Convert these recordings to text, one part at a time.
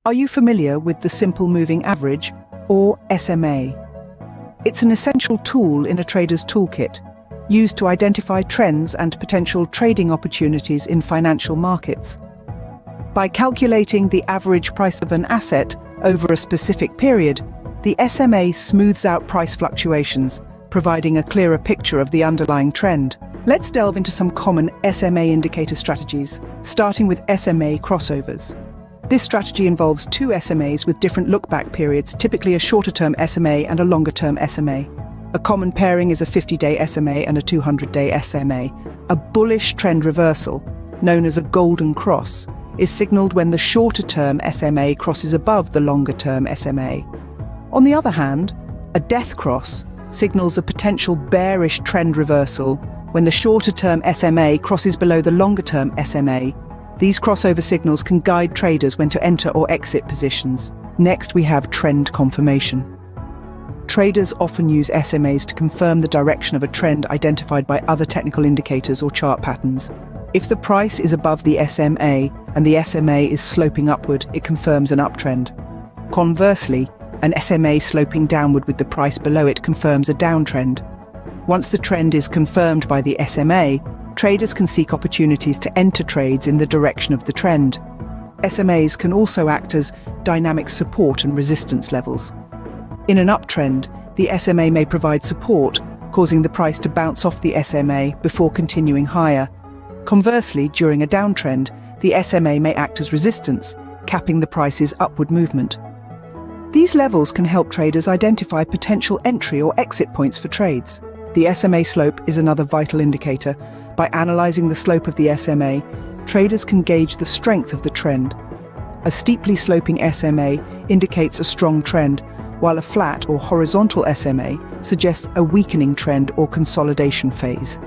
Are you familiar with the Simple Moving Average, or SMA? It's an essential tool in a trader's toolkit, used to identify trends and potential trading opportunities in financial markets. By calculating the average price of an asset over a specific period, the SMA smooths out price fluctuations, providing a clearer picture of the underlying trend. Let's delve into some common SMA indicator strategies, starting with SMA crossovers. This strategy involves two SMAs with different look-back periods, typically a shorter-term SMA and a longer-term SMA. A common pairing is a 50-day SMA and a 200-day SMA. A bullish trend reversal, known as a golden cross, is signaled when the shorter-term SMA crosses above the longer-term SMA. On the other hand, a death cross signals a potential bearish trend reversal when the shorter-term SMA crosses below the longer-term SMA. These crossover signals can guide traders when to enter or exit positions. Next, we have trend confirmation. Traders often use SMAs to confirm the direction of a trend identified by other technical indicators or chart patterns. If the price is above the SMA and the SMA is sloping upward, it confirms an uptrend. Conversely, an SMA sloping downward with the price below it confirms a downtrend. Once the trend is confirmed by the SMA, traders can seek opportunities to enter trades in the direction of the trend. SMAs can also act as dynamic support and resistance levels. In an uptrend, the SMA may provide support, causing the price to bounce off the SMA before continuing higher. Conversely, during a downtrend, the SMA may act as resistance, capping the price's upward movement. These levels can help traders identify potential entry or exit points for trades. The SMA slope is another vital indicator. By analyzing the slope of the SMA, traders can gauge the strength of the trend. A steeply sloping SMA indicates a strong trend, while a flat or horizontal SMA suggests a weakening trend or consolidation phase.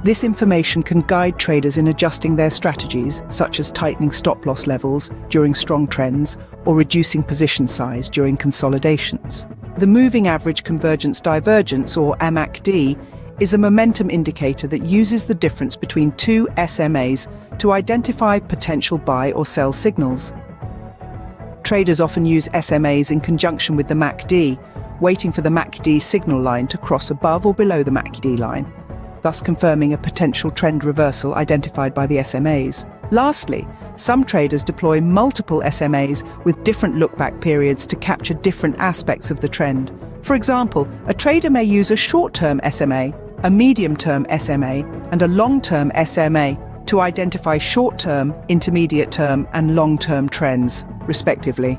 This information can guide traders in adjusting their strategies, such as tightening stop-loss levels during strong trends or reducing position size during consolidations. The Moving Average Convergence Divergence, or MACD, is a momentum indicator that uses the difference between two SMAs to identify potential buy or sell signals. Traders often use SMAs in conjunction with the MACD, waiting for the MACD signal line to cross above or below the MACD line, thus confirming a potential trend reversal identified by the SMAs. Lastly, some traders deploy multiple SMAs with different look-back periods to capture different aspects of the trend. For example, a trader may use a short-term SMA, a medium-term SMA, and a long-term SMA to identify short-term, intermediate-term, and long-term trends, respectively.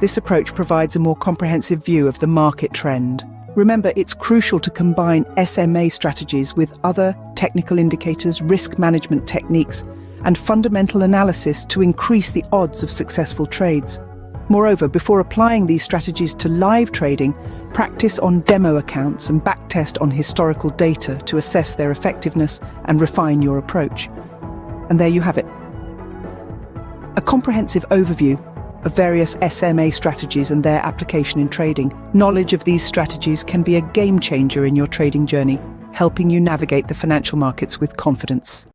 This approach provides a more comprehensive view of the market trend. Remember, it's crucial to combine SMA strategies with other technical indicators, risk management techniques, and fundamental analysis to increase the odds of successful trades. Moreover, before applying these strategies to live trading, practice on demo accounts and backtest on historical data to assess their effectiveness and refine your approach. And there you have it. A comprehensive overview of various SMA strategies and their application in trading. Knowledge of these strategies can be a game changer in your trading journey, helping you navigate the financial markets with confidence.